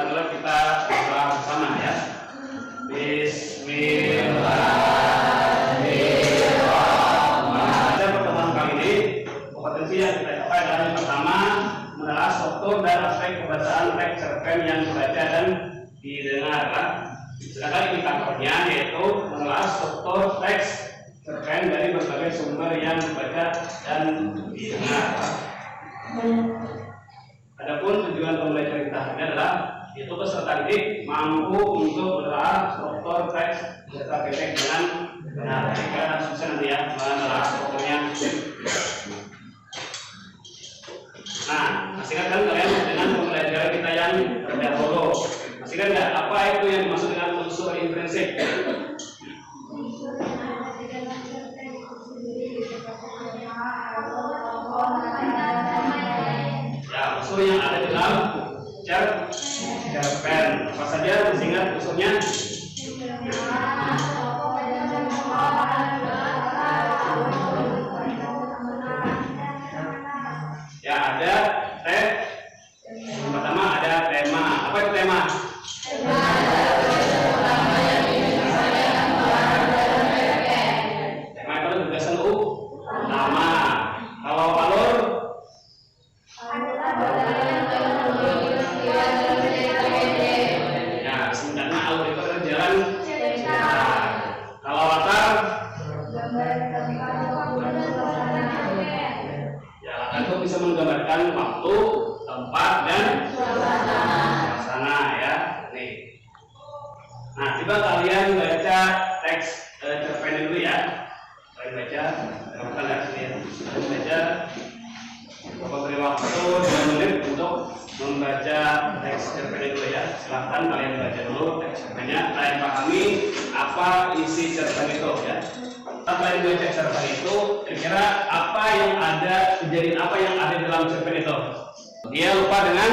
adalah kita berdoa bersama ya. Bismillahirrahmanirrahim. Pada pertemuan kali ini potensi yang kita capai adalah yang pertama menelaah struktur dan aspek pembacaan teks cerpen yang dibaca dan didengar. Sedangkan indikatornya yaitu menelaah struktur teks cerpen dari berbagai sumber yang dibaca dan didengar. Adapun tujuan pembelajaran kita ini adalah yaitu peserta didik mampu untuk menelaah struktur teks data pendek dengan benar. Jika susah nanti ya menelaah strukturnya. Nah, masih ingat kan kalian dengan pembelajaran kita yang terdahulu? Masih ingat nggak apa itu yang dimaksud dengan unsur intrinsik? Ya, unsur yang ada di dalam cerpen. Apa saja masih ingat unsurnya? Ya, ada yang pertama ada tema. Apa itu tema? Tema itu tugasan utama. Kalau alur ya, sebenarnya alur itu adalah jalan cerita. Kalau latar ya, latar itu bisa menggambarkan waktu, tempat, dan suasana ya. Nih. Nah, coba kalian baca teks cerpen dulu ya. Kalian baca, kita lihat sini ya. Kalian baca. Bapak beri waktu 2 menit untuk membaca teks cerpen dulu ya. Silahkan kalian baca dulu teks cerpennya. Kalian pahami apa isi cerpen itu ya. Setelah kalian baca cerpen itu, kira-kira apa yang ada, kejadian apa yang ada dalam cerpen itu? Dia lupa dengan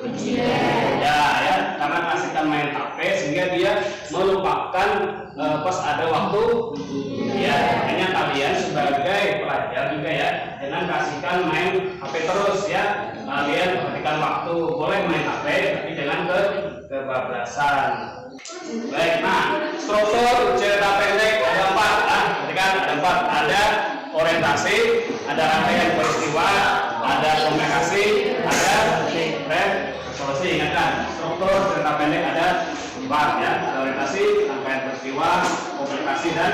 ujian. Ya, karena kasihkan main HP sehingga dia melupakan pas ada waktu. Ya, makanya kalian sebagai pelajar juga ya, jangan kasihkan main HP terus ya. Kalian perhatikan waktu, boleh main HP tapi jangan kebablasan. Baik, nah struktur cerita pendek ada 4. Perhatikan ada 4. Ada orientasi, ada rangkaian peristiwa, ada komunikasi, ada resolusi. Ingatkan, struktur cerita pendek ada 4 ya. Ada orientasi, rangkaian peristiwa, komunikasi, dan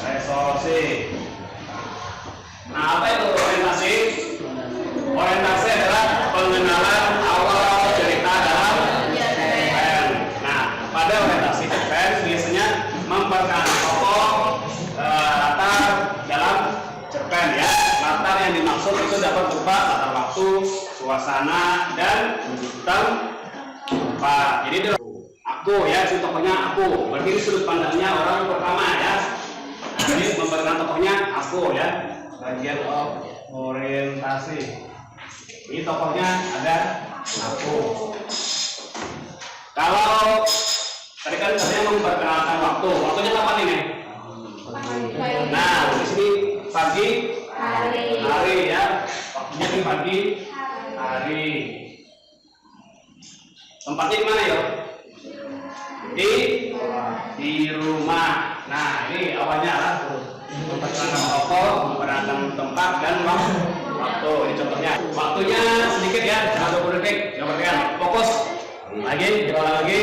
resolusi. Nah, apa itu orientasi? Orientasi adalah pengenalan awal cerita dalam cerpen. Nah, pada orientasi cerpen biasanya memperkenalkan tokoh, latar dalam cerpen ya. Latar yang dimaksud itu dapat berupa latar waktu, suasana, dan tempat. Jadi aku ya, si tokohnya aku. Berarti sudut pandangnya orang pertama ya. Nah, ini memperkenalkan tokohnya aku ya. Bagian orientasi. Ini tokohnya ada aku. Kalau tadi kan katanya memperkenalkan waktu. Waktunya kapan ini? Nah, di sini pagi hari ya. Waktunya di pagi hari. Tempatnya di mana ya? Di rumah. Nah, ini awalnya lah memperkenalkan tokoh, memperkenalkan tempat, dan waktu. Ini contohnya. Waktunya sedikit ya, 20 detik. Yang perhatikan, fokus. Lagi, diulang lagi.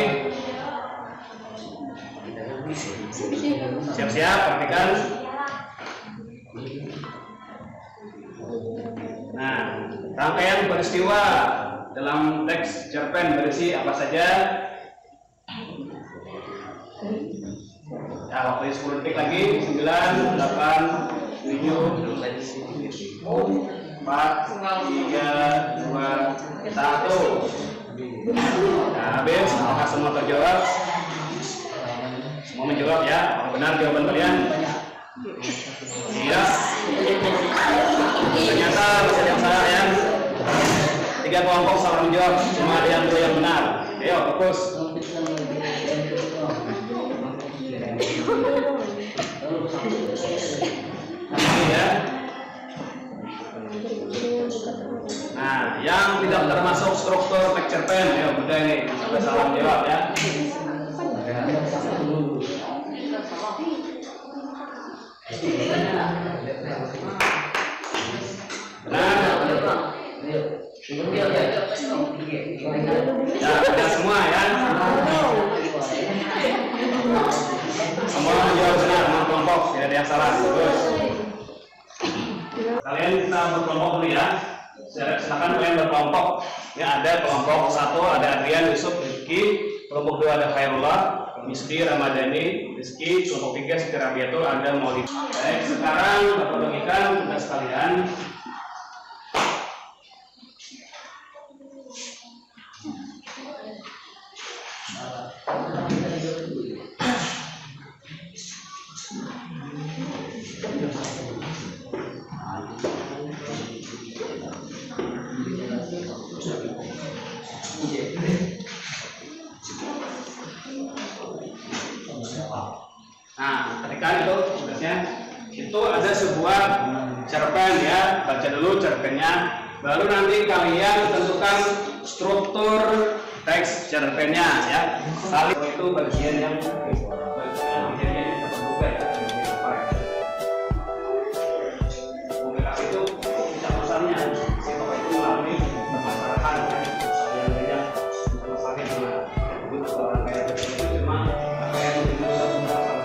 Siap-siap, perhatikan. Nah, rangkaian peristiwa dalam teks cerpen berisi apa saja? Ya, waktunya 10 detik lagi. 9, 8, 7, 4, 3, 2, 1. Nah, habis. Apakah semua terjawab? Semua menjawab ya. Benar jawaban kalian? Iya. Ternyata masih yang salah ya. 3 kelompok salah menjawab. Cuma ada yang 2 yang benar. Ayo, fokus. Ya. Nah, yang tidak termasuk struktur teks cerpen, ayo Ada salam jawab ya. Ya, semua ya. Semua menjawab benar, kelompok, tidak ada yang salah. Terus, kalian kita berkelompok dulu ya. Silakan kalian berkelompok. Ya, ada kelompok 1 ada Adrian, Yusuf, Rizky. Kelompok 2 ada Khairullah, Misdi, Ramadhani, Rizky. Kelompok 3 Siti Rabiatul, ada Maulid. Baik, sekarang Bapak bagikan tugas kalian. Nah, ketika itu tugasnya itu ada sebuah cerpen ya, baca dulu cerpennya, baru nanti kalian tentukan struktur teks cerpennya ya. Kali itu bagian yang terbuka ya. Komunikasi itu bisa pesannya, siapa itu melalui permasalahan yang banyak masalahnya cuma itu orang kayak itu cuma apa yang menjadi satu masalah.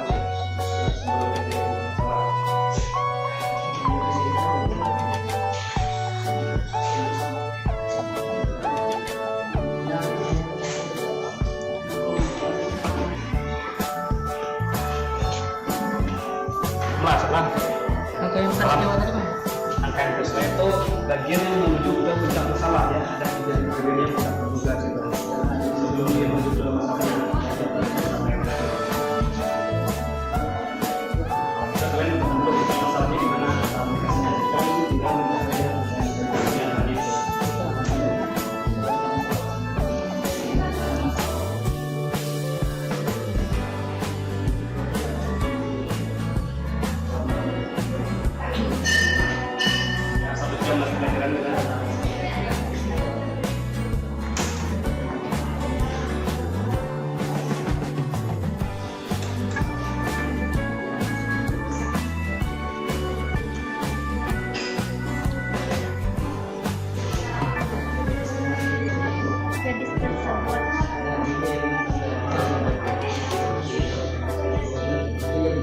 Angka yang kedua itu bagian yang menuju ke puncak masalah ya, ada bagian yang tidak terduga gitu. Sebelum dia menuju ke masalahnya. Kalian untuk masalahnya di mana aplikasinya tinggal bagian tadi itu. Gadis tersebut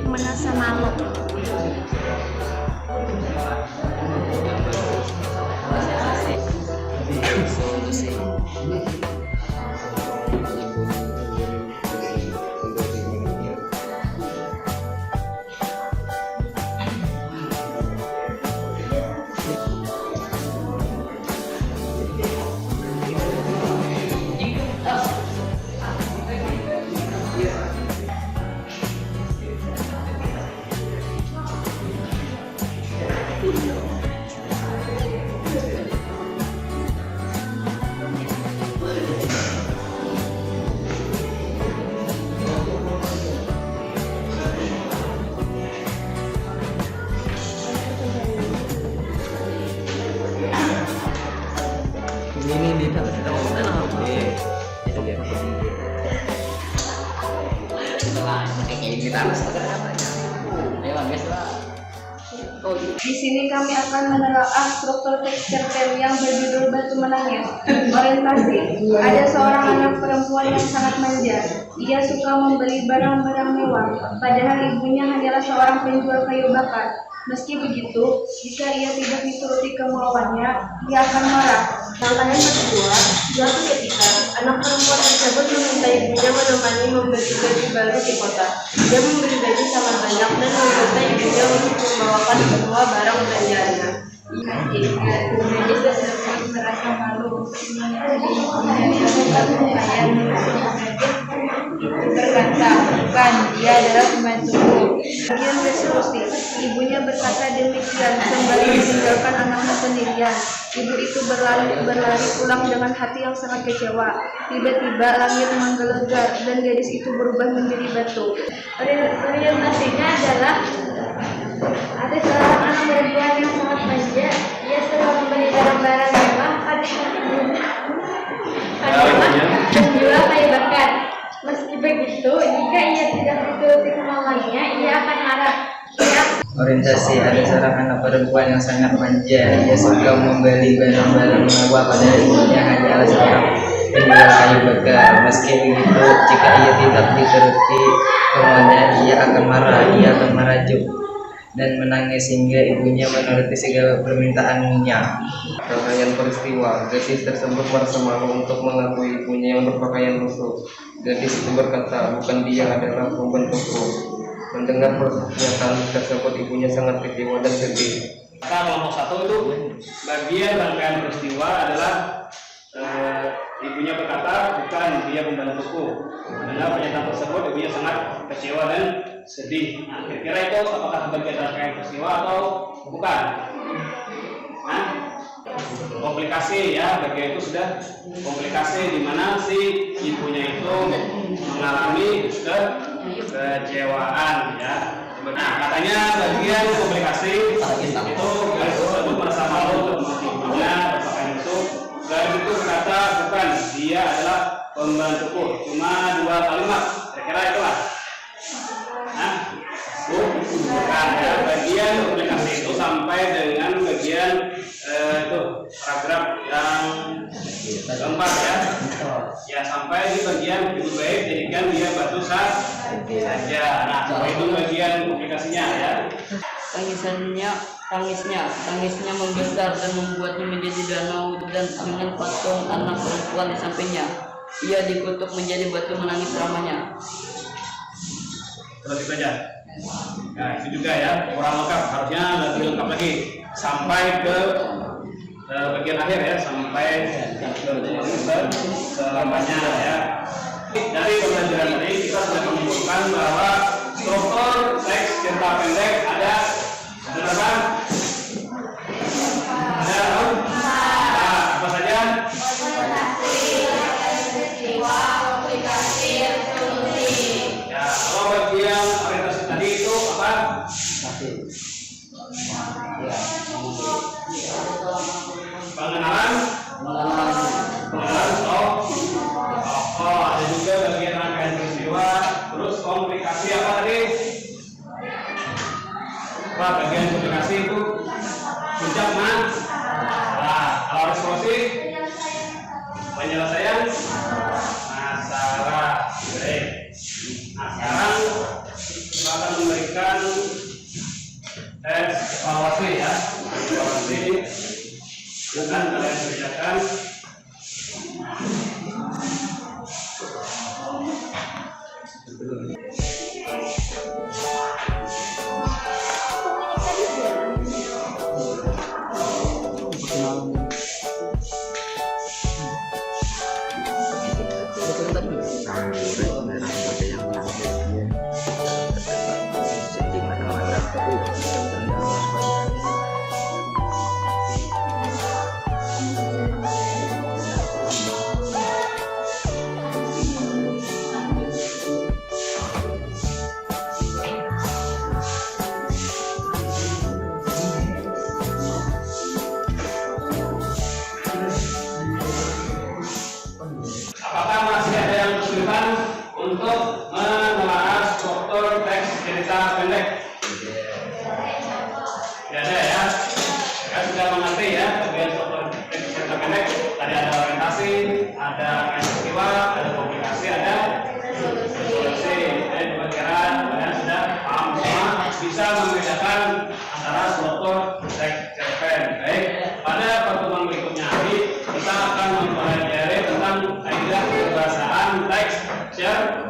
merasa malu. Di sini kami akan menelaah struktur teks cerpen yang berjudul Batu Menangis. Orientasi: ada seorang anak perempuan yang sangat manja. Ia suka membeli barang-barang mewah, padahal ibunya hanyalah seorang penjual kayu bakar. Meski begitu, jika ia tidak dituruti kemauannya, ia akan marah. Tantangan kedua, suatu ketika anak perempuan tersebut meminta ibunya menemani membeli baju baru di kota. Dia membeli baju sangat banyak dan meminta ibunya untuk membawakan semua barang belanjaannya. Gadis tersebut merasa malu berkata, "Bukan, dia adalah pembantuku." Bagian resolusi, ibunya berkata demikian sembari meninggalkan anaknya sendirian. Ibu itu berlari pulang dengan hati yang sangat kecewa. Tiba-tiba langit menggelegar dan gadis itu berubah menjadi batu. Orientasinya adalah ada seorang anak perempuan yang sangat manja. Ia suka membeli barang-barang mewah, padahal penjual kayu Meski begitu, jika ia tidak dituruti kemauannya, ia akan marah. Orientasi: ada seorang anak perempuan yang sangat manja. Ia suka membeli barang-barang mewah pada ibunya hanyalah seorang penjual kayu bakar. Meski begitu, jika ia tidak dituruti kemauannya, ia akan marah. Ia akan merajuk dan menangis hingga ibunya menuruti segala permintaannya. Rangkaian peristiwa. Gadis tersebut merasa malu untuk mengakui ibunya yang berpakaian lusuh. Gadis itu berkata, "Bukan dia adalah pembentukku." Mendengar pernyataan tersebut, ibunya sangat kecewa dan sedih. Maka kelompok 1 itu bagian rangkaian peristiwa adalah ibunya berkata, "Bukan dia pembantuku." Mendengar pernyataan tersebut, ibunya sangat kecewa dan sedih. Nah, kira-kira itu apakah bagian rangkaian peristiwa atau bukan? Nah, komplikasi ya, bagian itu sudah komplikasi di mana si ibunya itu mengalami kekecewaan ya. Nah, katanya bagian komplikasi itu gadis tersebut merasa malu untuk ibunya berpakaian itu. Gadis itu berkata, "Bukan, dia adalah pembantuku." Cuma 2 kalimat, kira-kira itulah. Nah, bukan ya. Bagian komplikasi itu sampai dengan bagian itu paragraf yang keempat ya. Ya, sampai di bagian lebih baik jadikan dia batu saja. Nah, itu bagian komplikasinya ya. Tangisnya membesar dan membuatnya menjadi danau dan dengan patung anak perempuan di sampingnya. Ia dikutuk menjadi batu menangis selamanya. Terus itu aja. Nah, itu juga ya, kurang lengkap, harusnya lebih lengkap lagi sampai ke bagian akhir ya, sampai selamanya ya. Dari pembelajaran tadi kita sudah menyimpulkan bahwa struktur teks cerita pendek ada berapa? Ada apa saja? Ya, kalau bagian orientasi tadi itu apa? Pengenalan tokoh, ada juga bagian rangkaian peristiwa, terus komplikasi apa tadi? Apa bagian komplikasi itu? Puncak masalah. Kalau resolusi, penyelesaian masalah. Baik. Nah, sekarang kita akan memberikan tes evaluasi ya. Evaluasi akan kalian kerjakan. Apakah masih ada yang kesulitan untuk menelaah struktur teks cerita pendek? Tidak ada ya. Kita sudah mengerti ya bagian struktur teks cerita pendek. Tadi ada orientasi, ada peristiwa, ada komplikasi, ada solusi. Jadi kira-kira kalian sudah paham semua, bisa membedakan antara struktur teks cerpen. Baik, pada pertemuan berikutnya kita akan mempelajari tentang kaidah kebahasaan teks cerpen.